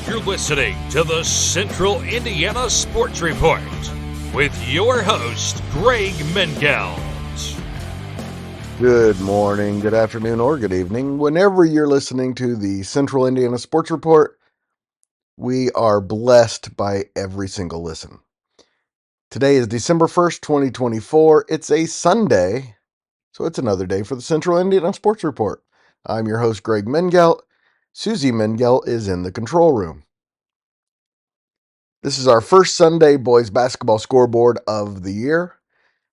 You're listening to the Central Indiana Sports Report with your host, Greg Mengelt. Good morning, good afternoon, or good evening. Whenever you're listening to the Central Indiana Sports Report, we are blessed by every single listen. Today is December 1st, 2024. It's a Sunday, so it's another day for the Central Indiana Sports Report. I'm your host, Greg Mengelt. Susie Mengelt is in the control room. This is our first Sunday boys basketball scoreboard of the year.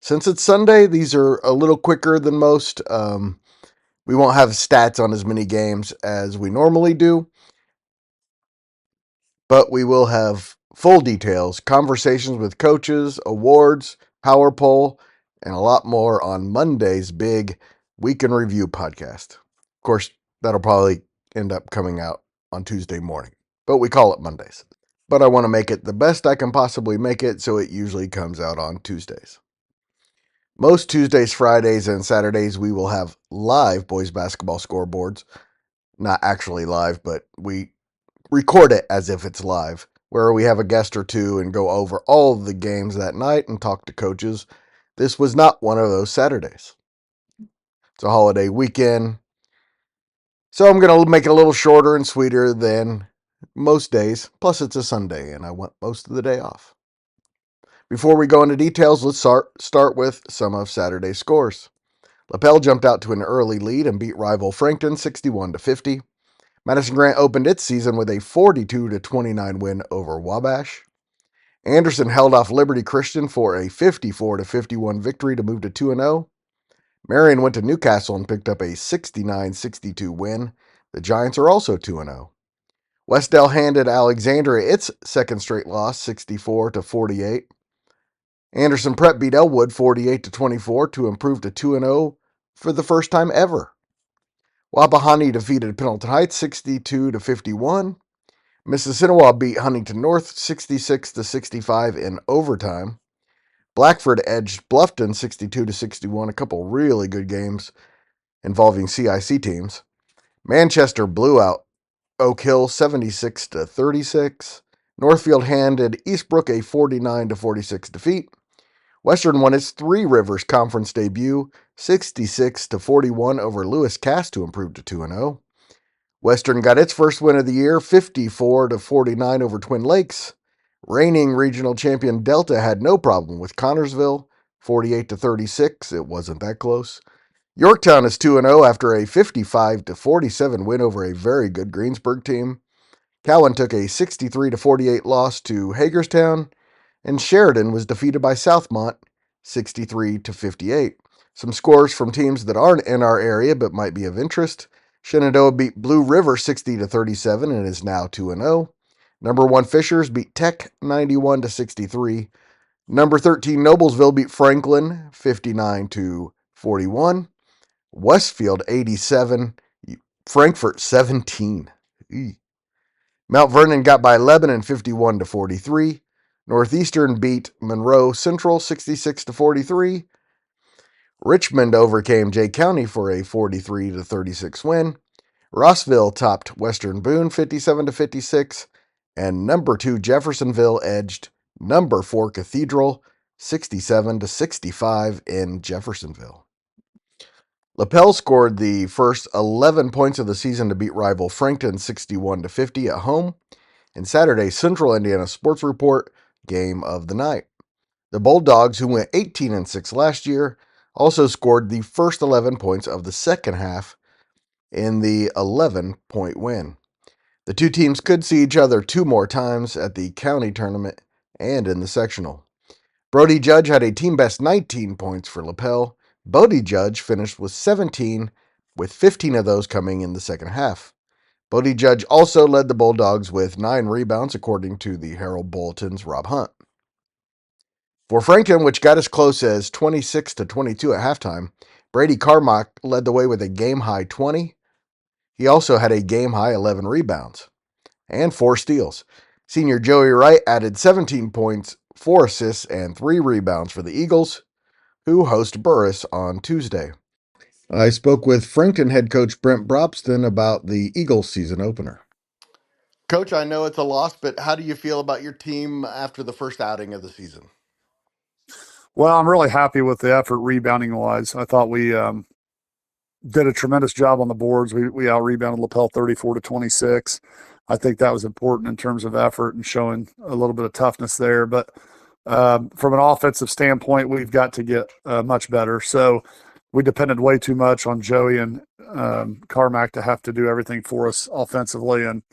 Since it's Sunday, these are a little quicker than most. We won't have stats on as many games as we normally do, but we will have full details, conversations with coaches, awards, power poll, and a lot more on Monday's big Week in Review podcast. Of course, that'll probably end up coming out on Tuesday morning, but we call it Mondays. But I want to make it the best I can possibly make it, so it usually comes out on Tuesdays. Most Tuesdays, Fridays, and Saturdays, we will have live boys basketball scoreboards. Not actually live, but we record it as if it's live, where we have a guest or two and go over all of the games that night and talk to coaches. This was not one of those Saturdays. It's a holiday weekend, so I'm going to make it a little shorter and sweeter than most days. Plus, it's a Sunday, and I want most of the day off. Before we go into details, let's start with some of Saturday's scores. LaPel jumped out to an early lead and beat rival Frankton 61-50. Madison Grant opened its season with a 42-29 win over Wabash. Anderson held off Liberty Christian for a 54-51 victory to move to 2-0. Marion went to Newcastle and picked up a 69-62 win. The Giants are also 2-0. Westdale handed Alexandria its second straight loss, 64-48. Anderson Prep beat Elwood 48-24 to improve to 2-0 for the first time ever. Wapahani defeated Pendleton Heights 62-51. Mississinawa beat Huntington North 66-65 in overtime. Blackford edged Bluffton 62-61, a couple really good games involving CIC teams. Manchester blew out Oak Hill 76-36. Northfield handed Eastbrook a 49-46 defeat. Western won its Three Rivers Conference debut 66-41 over Lewis Cass to improve to 2-0. Western got its first win of the year 54-49 over Twin Lakes. Reigning regional champion Delta had no problem with Connorsville 48-36. It wasn't that close. Yorktown is 2-0 after a 55-47 win over a very good Greensburg team. Cowan took a 63-48 loss to Hagerstown, and Sheridan was defeated by Southmont 63-58. Some scores from teams that aren't in our area but might be of interest. Shenandoah beat Blue River 60-37 and is now 2-0. Number 1 Fishers beat Tech 91-63. Number 13 Noblesville beat Franklin 59-41. Westfield 87, Frankfort 17. Mount Vernon got by Lebanon 51-43. Northeastern beat Monroe Central 66-43. Richmond overcame Jay County for a 43-36 win. Rossville topped Western Boone 57-56. And number 2 Jeffersonville edged number 4 Cathedral 67-65 in Jeffersonville. LaPel scored the first 11 points of the season to beat rival Frankton 61-50 at home in Saturday's Central Indiana Sports Report game of the night. The Bulldogs, who went 18-6 last year, also scored the first 11 points of the second half in the 11-point win. The two teams could see each other 2 more times at the county tournament and in the sectional. Brody Judge had a team best 19 points for LaPel. Bodie Judge finished with 17, with 15 of those coming in the second half. Bodie Judge also led the Bulldogs with 9 rebounds, according to the Herald Bulletin's Rob Hunt. For Frankton, which got as close as 26-22 at halftime, Brady Carmack led the way with a game-high 20. He also had a game-high 11 rebounds and 4 steals. Senior Joey Wright added 17 points, 4 assists, and 3 rebounds for the Eagles, who host Burris on Tuesday. I spoke with Frankton head coach Brent Brobston about the Eagles season opener. Coach, I know it's a loss, but how do you feel about your team after the first outing of the season? Well, I'm really happy with the effort rebounding wise. I thought we did a tremendous job on the boards. We out rebounded Lapel 34-26. I think that was important in terms of effort and showing a little bit of toughness there. But from an offensive standpoint, we've got to get much better. So we depended way too much on Joey and Carmack to have to do everything for us offensively. And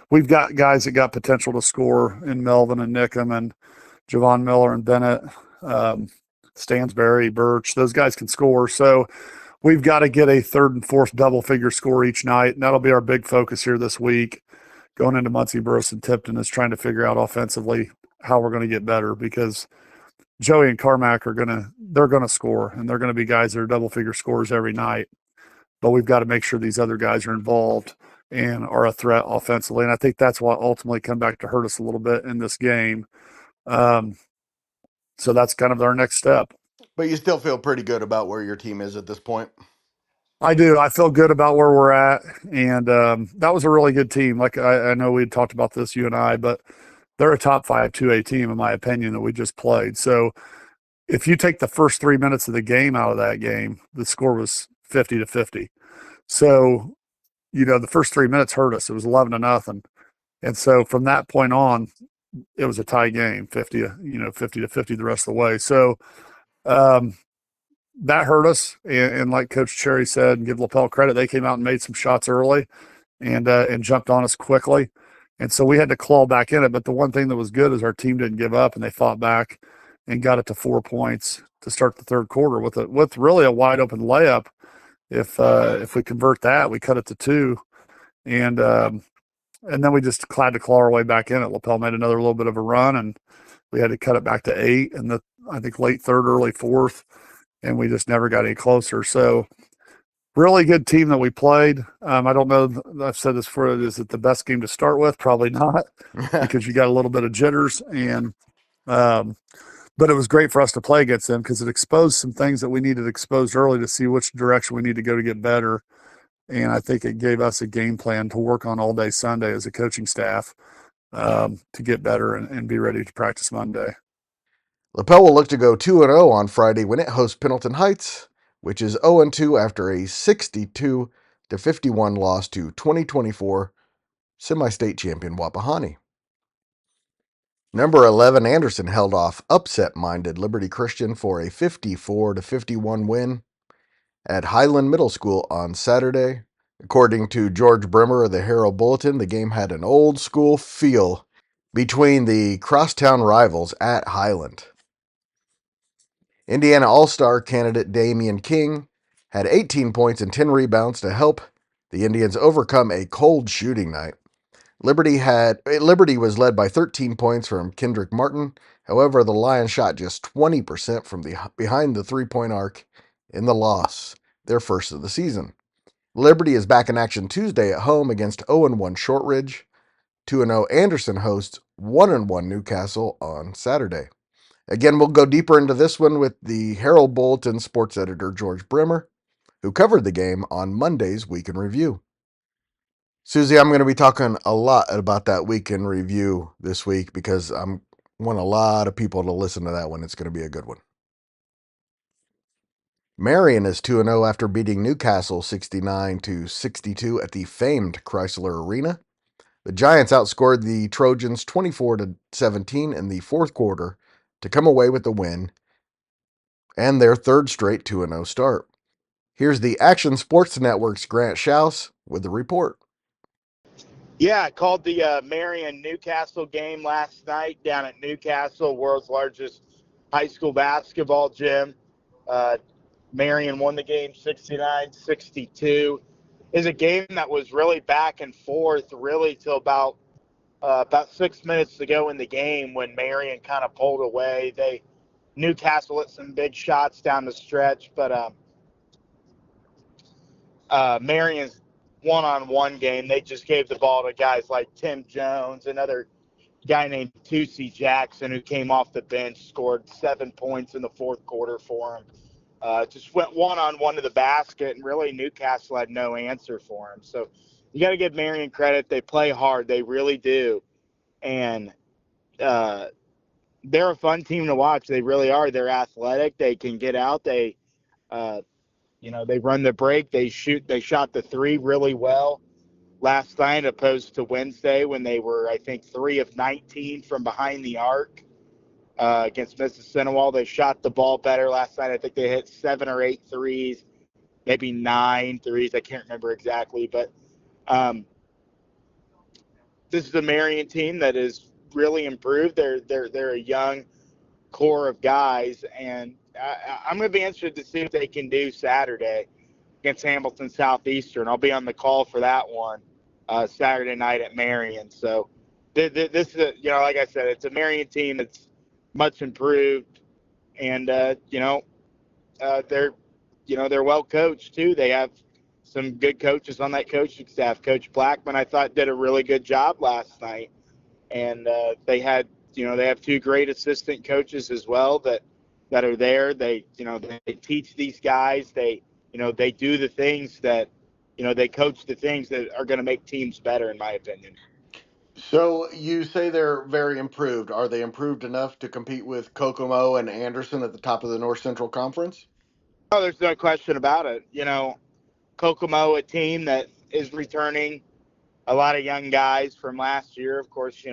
we've got guys that got potential to score in Melvin and Nickham and Javon Miller and Bennett, Stansberry, Birch. Those guys can score. So we've got to get a third and fourth double-figure score each night, and that'll be our big focus here this week. Going into Muncie, Burris, and Tipton is trying to figure out offensively how we're going to get better, because Joey and Carmack they're going to score, and they're going to be guys that are double-figure scorers every night. But we've got to make sure these other guys are involved and are a threat offensively, and I think that's what ultimately come back to hurt us a little bit in this game. So that's kind of our next step. But you still feel pretty good about where your team is at this point? I do. I feel good about where we're at, and that was a really good team. Like I know we had talked about this, you and I, but they're a top 5 2A team, in my opinion, that we just played. So if you take the first 3 minutes of the game out of that game, the score was 50-50. So, the first 3 minutes hurt us. It was 11-0. And so from that point on, it was a tie game, 50-50 the rest of the way. So that hurt us. And like Coach Cherry said, and give Lapel credit, they came out and made some shots early and jumped on us quickly. And so we had to claw back in it. But the one thing that was good is our team didn't give up, and they fought back and got it to 4 points to start the third quarter with really a wide open layup. If we convert that, we cut it to 2. And then we just had to claw our way back in it. Lapel made another little bit of a run, and we had to cut it back to 8 in the, I think, late third, early fourth, and we just never got any closer. So really good team that we played. I don't know, I've said this before, is it the best game to start with? Probably not, because you got a little bit of jitters. And but it was great for us to play against them, because it exposed some things that we needed exposed early to see which direction we need to go to get better. And I think it gave us a game plan to work on all day Sunday as a coaching staff to get better and be ready to practice Monday. Lapel will look to go 2-0 on Friday when it hosts Pendleton Heights, which is 0-2 after a 62-51 loss to 2024 semi-state champion Wapahani. Number 11 Anderson held off upset-minded Liberty Christian for a 54-51 win at Highland Middle School on Saturday. According to George Brimmer of the Herald Bulletin, the game had an old school feel between the crosstown rivals at Highland. Indiana All-Star candidate Damian King had 18 points and 10 rebounds to help the Indians overcome a cold shooting night. Liberty was led by 13 points from Kendrick Martin. However, the Lions shot just 20% from behind the three-point arc in the loss, their first of the season. Liberty is back in action Tuesday at home against 0-1 Shortridge. 2-0 Anderson hosts 1-1 Newcastle on Saturday. Again, we'll go deeper into this one with the Herald Bulletin sports editor George Brimmer, who covered the game on Monday's Week in Review. Susie, I'm going to be talking a lot about that Week in Review this week, because I want a lot of people to listen to that one. It's going to be a good one. Marion is 2-0 after beating Newcastle 69-62 at the famed Chrysler Arena. The Giants outscored the Trojans 24-17 in the fourth quarter to come away with the win and their third straight 2-0 start. Here's the Action Sports Network's Grant Shouse with the report. Yeah, I called the Marion-Newcastle game last night down at Newcastle, world's largest high school basketball gym. Marion won the game 69-62. It's a game that was really back and forth, really till about 6 minutes to go in the game when Marion kind of pulled away. Newcastle hit some big shots down the stretch, but Marion's one-on-one game, they just gave the ball to guys like Tim Jones, another guy named Tusi Jackson, who came off the bench, scored 7 points in the fourth quarter for him. Just went one-on-one to the basket, and really Newcastle had no answer for him. So you got to give Marion credit. They play hard. They really do. And they're a fun team to watch. They really are. They're athletic. They can get out. They run the break. They shoot. They shot the three really well last night, opposed to Wednesday when they were, I think, 3 of 19 from behind the arc against Mississinawa. They shot the ball better last night. I think they hit 7 or 8 threes, maybe 9 threes. I can't remember exactly, but this is a Marion team that is really improved. They're a young core of guys, and I'm going to be interested to see what they can do Saturday against Hamilton Southeastern. I'll be on the call for that one Saturday night at Marion. So this is, like I said, it's a Marion team that's much improved, and they're well coached too. They have some good coaches on that coaching staff. Coach Blackman, I thought, did a really good job last night, and they have 2 great assistant coaches as well that are there. They teach these guys. They do the things that, they coach the things that are going to make teams better, in my opinion. So you say they're very improved. Are they improved enough to compete with Kokomo and Anderson at the top of the North Central Conference? Oh, there's no question about it. Kokomo, a team that is returning a lot of young guys from last year. Of course,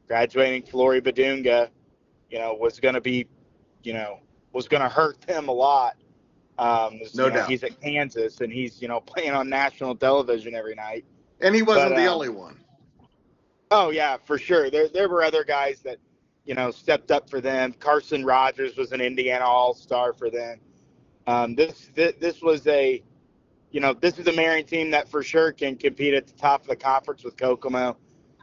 graduating Flory Badunga, was going to be, was going to hurt them a lot. No doubt. He's at Kansas, and he's, playing on national television every night. And he wasn't the only one. Oh, yeah, for sure. There were other guys that, stepped up for them. Carson Rogers was an Indiana All-Star for them. This was a, this is a Marion team that for sure can compete at the top of the conference with Kokomo.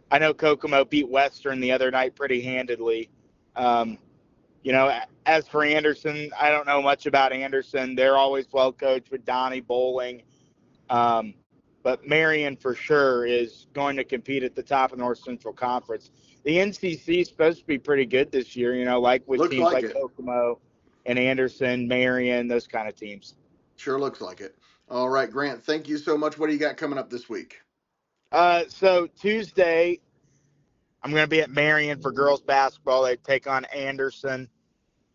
I know Kokomo beat Western the other night pretty handedly. As for Anderson, I don't know much about Anderson. They're always well coached with Donnie Bowling. But Marion for sure is going to compete at the top of North Central Conference. The NCC is supposed to be pretty good this year, like with Looks teams like Kokomo and Anderson, Marion, those kind of teams. Sure looks like it. All right, Grant, thank you so much. What do you got coming up this week? So Tuesday, I'm going to be at Marion for girls basketball. They take on Anderson.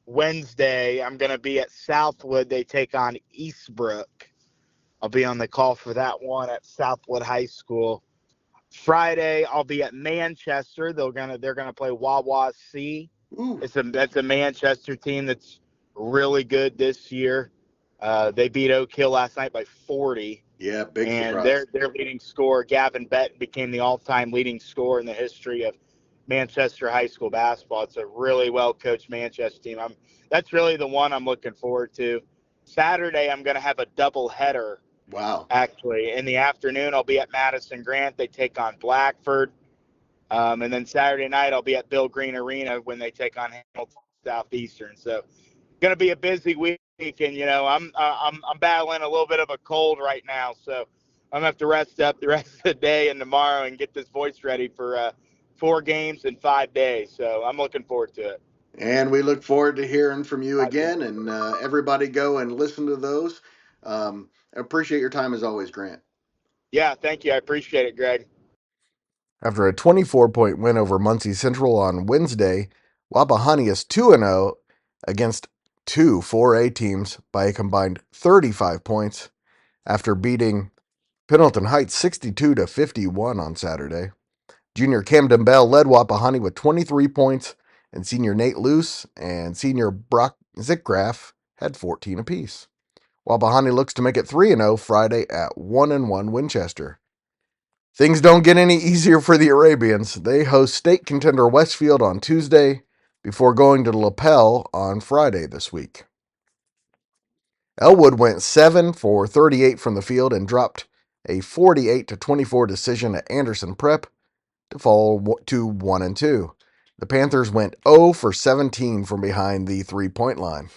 Wednesday, I'm going to be at Southwood. They take on Eastbrook. I'll be on the call for that one at Southwood High School. Friday, I'll be at Manchester. They're gonna play Wawa C. That's a Manchester team that's really good this year. They beat Oak Hill last night by 40. Yeah, big surprise. And their leading scorer, Gavin Betton, became the all-time leading scorer in the history of Manchester high school basketball. It's a really well-coached Manchester team. That's really the one I'm looking forward to. Saturday, I'm going to have a double-header. Wow. Actually, in the afternoon, I'll be at Madison Grant. They take on Blackford. And then Saturday night, I'll be at Bill Green Arena when they take on Hamilton Southeastern. So, going to be a busy week, and I'm battling a little bit of a cold right now, so I'm gonna have to rest up the rest of the day and tomorrow and get this voice ready for 4 games in 5 days. So I'm looking forward to it. And we look forward to hearing from you again. And everybody go and listen to those. I appreciate your time as always, Grant. Yeah, thank you. I appreciate it, Greg. After a 24-point win over Muncie Central on Wednesday, Wapahani is 2-0 against 2 4A teams by a combined 35 points after beating Pendleton Heights 62-51 on Saturday. Junior Camden Bell led Wapahani with 23 points, and senior Nate Luce and senior Brock Zickgraf had 14 apiece. Wapahani looks to make it 3-0 Friday at 1-1 Winchester. Things don't get any easier for the Arabians. They host state contender Westfield on Tuesday before going to LaPel on Friday this week. Elwood went 7 for 38 from the field and dropped a 48-24 decision at Anderson Prep to fall to 1-2. The Panthers went 0 for 17 from behind the three-point line.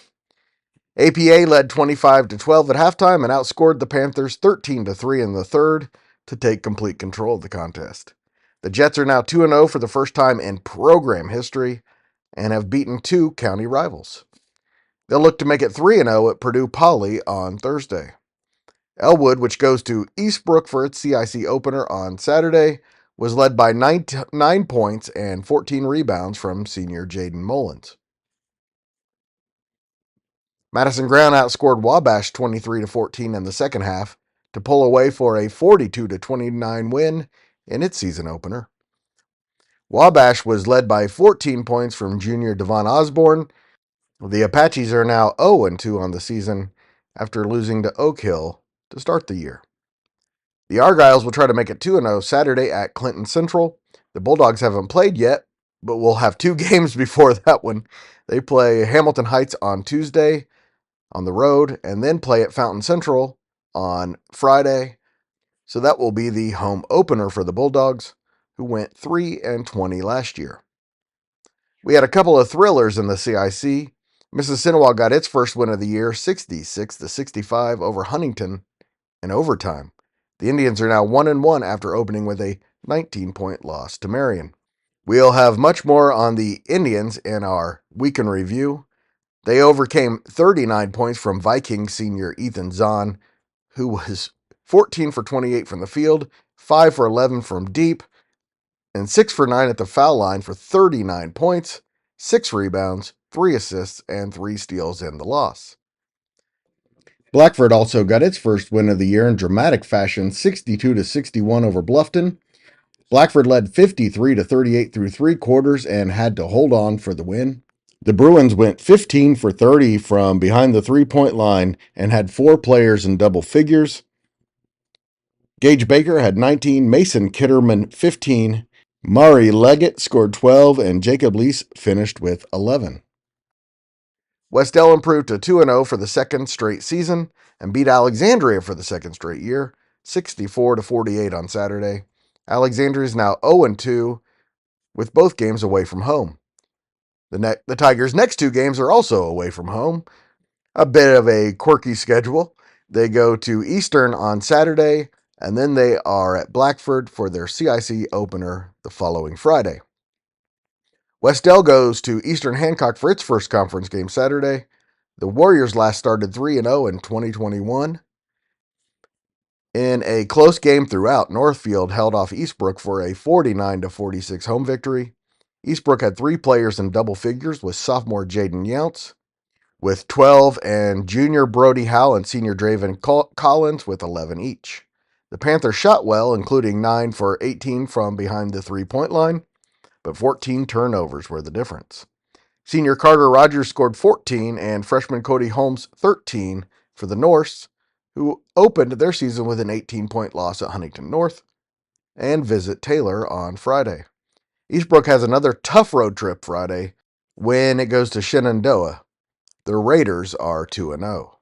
APA led 25-12 at halftime and outscored the Panthers 13-3 in the third to take complete control of the contest. The Jets are now 2-0 for the first time in program history and have beaten 2 county rivals. They'll look to make it 3-0 at Purdue Poly on Thursday. Elwood, which goes to Eastbrook for its CIC opener on Saturday, was led by 9 points and 14 rebounds from senior Jaden Mullins. Madison Ground outscored Wabash 23-14 in the second half to pull away for a 42-29 win in its season opener. Wabash was led by 14 points from junior Devon Osborne. The Apaches are now 0-2 on the season after losing to Oak Hill to start the year. The Argyles will try to make it 2-0 Saturday at Clinton Central. The Bulldogs haven't played yet, but will have 2 games before that one. They play Hamilton Heights on Tuesday on the road and then play at Fountain Central on Friday. So that will be the home opener for the Bulldogs, who went 3-20 last year. We had a couple of thrillers in the CIC. Mississinawa got its first win of the year, 66-65 over Huntington in overtime. The Indians are now 1-1 after opening with a 19-point loss to Marion. We'll have much more on the Indians in our week in review. They overcame 39 points from Viking senior Ethan Zahn, who was 14 for 28 from the field, 5 for 11 from deep, and 6 for 9 at the foul line for 39 points, 6 rebounds, 3 assists, and 3 steals in the loss. Blackford also got its first win of the year in dramatic fashion, 62-61 over Bluffton. Blackford led 53-38 through 3 quarters and had to hold on for the win. The Bruins went 15 for 30 from behind the 3-point line and had 4 players in double figures. Gage Baker had 19, Mason Kitterman 15, Murray Leggett scored 12, and Jacob Lease finished with 11. Westell improved to 2-0 for the second straight season and beat Alexandria for the second straight year, 64-48 on Saturday. Alexandria is now 0-2 with both games away from home. The Tigers' next 2 games are also away from home. A bit of a quirky schedule. They go to Eastern on Saturday, and then they are at Blackford for their CIC opener the following Friday. Westell goes to Eastern Hancock for its first conference game Saturday. The Warriors last started 3-0 in 2021. In a close game throughout, Northfield held off Eastbrook for a 49-46 home victory. Eastbrook had 3 players in double figures with sophomore Jaden Younts with 12 and junior Brody Howe and senior Draven Collins with 11 each. The Panthers shot well, including 9 for 18 from behind the 3-point line, but 14 turnovers were the difference. Senior Carter Rogers scored 14 and freshman Cody Holmes 13 for the Norse, who opened their season with an 18-point loss at Huntington North and visit Taylor on Friday. Eastbrook has another tough road trip Friday when it goes to Shenandoah. The Raiders are 2-0.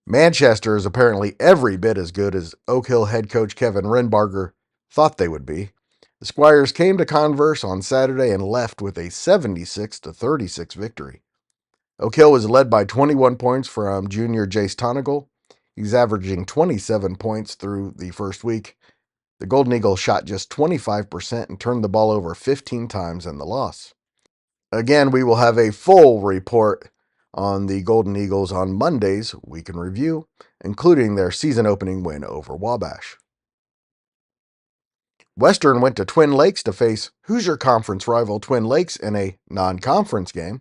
Manchester is apparently every bit as good as Oak Hill head coach Kevin Renbarger thought they would be. The Squires came to Converse on Saturday and left with a 76-36 victory. Oak Hill was led by 21 points from junior Jace Tonigal. He's averaging 27 points through the first week. The Golden Eagles shot just 25% and turned the ball over 15 times in the loss. Again, we will have a full report on the Golden Eagles on Monday's Week in Review, including their season opening win over Wabash. Western went to Twin Lakes to face Hoosier Conference rival Twin Lakes in a non-conference game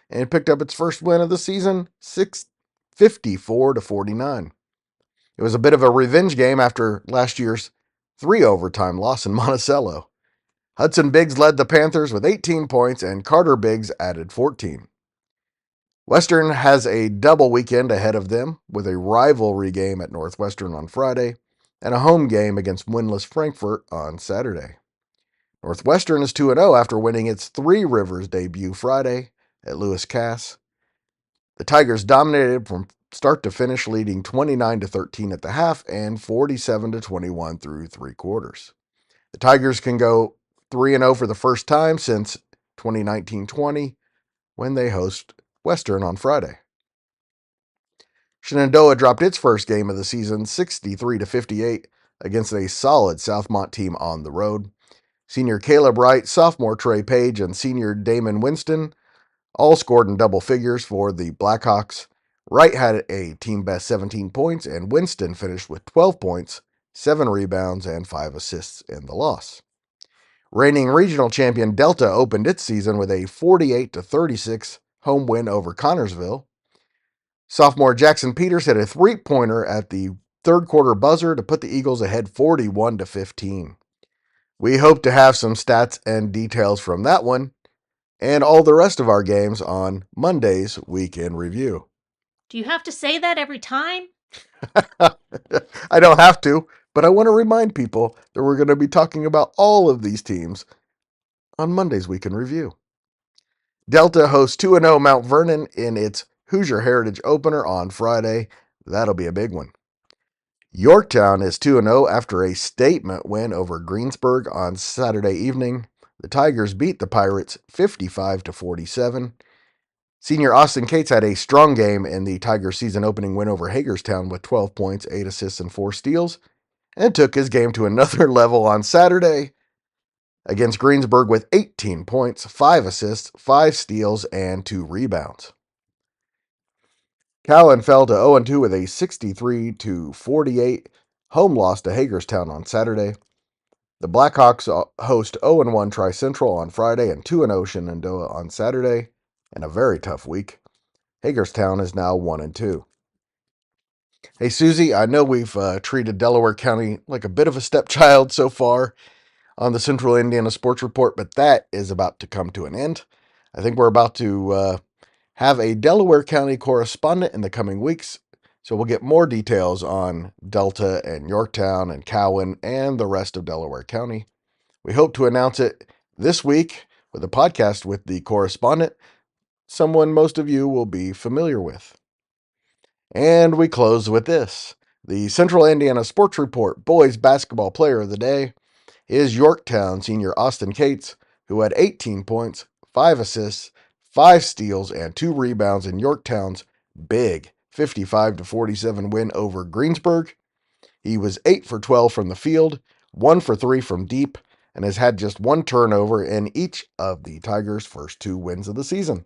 and picked up its first win of the season, 54-49. It was a bit of a revenge game after last year's 3 overtime loss in Monticello. Hudson Biggs led the Panthers with 18 points and Carter Biggs added 14. Western has a double weekend ahead of them with a rivalry game at Northwestern on Friday and a home game against winless Frankfort on Saturday. Northwestern is 2-0 after winning its Three Rivers debut Friday at Lewis Cass. The Tigers dominated from start to finish, leading 29-13 at the half and 47-21 through 3 quarters. The Tigers can go 3-0 for the first time since 2019-20 when they host Western on Friday. Shenandoah dropped its first game of the season, 63-58, against a solid Southmont team on the road. Senior Caleb Wright, sophomore Trey Page, and senior Damon Winston all scored in double figures for the Blackhawks. Wright had a team best 17 points, and Winston finished with 12 points, 7 rebounds, and 5 assists in the loss. Reigning regional champion Delta opened its season with a 48-36 home win over Connorsville. Sophomore Jackson Peters hit a three-pointer at the third quarter buzzer to put the Eagles ahead 41-15. We hope to have some stats and details from that one and all the rest of our games on Monday's Weekend Review. Do you have to say that every time? I don't have to, but I want to remind people that we're going to be talking about all of these teams on Monday's Weekend Review. Delta hosts 2-0 Mount Vernon in its Hoosier Heritage opener on Friday. That'll be a big one. Yorktown is 2-0 after a statement win over Greensburg on Saturday evening. The Tigers beat the Pirates 55-47. Senior Austin Cates had a strong game in the Tigers' season opening win over Hagerstown with 12 points, 8 assists, and 4 steals, and took his game to another level on Saturday against Greensburg with 18 points, 5 assists, 5 steals, and 2 rebounds. Cowan fell to 0-2 with a 63-48 home loss to Hagerstown on Saturday. The Blackhawks host 0-1 Tri-Central on Friday and 2-0 Shenandoah on Saturday, and a very tough week. Hagerstown is now 1-2. Hey, Susie, I know we've treated Delaware County like a bit of a stepchild so far on the Central Indiana Sports Report, but that is about to come to an end. I think we're about to have a Delaware County correspondent in the coming weeks, so we'll get more details on Delta and Yorktown and Cowan and the rest of Delaware County. We hope to announce it this week with a podcast with the correspondent, someone most of you will be familiar with. And we close with this. The Central Indiana Sports Report Boys Basketball Player of the Day is Yorktown senior Austin Cates, who had 18 points, 5 assists, 5 steals, and 2 rebounds in Yorktown's big 55-47 win over Greensburg. He was 8 for 12 from the field, 1 for 3 from deep, and has had just 1 turnover in each of the Tigers' first 2 wins of the season.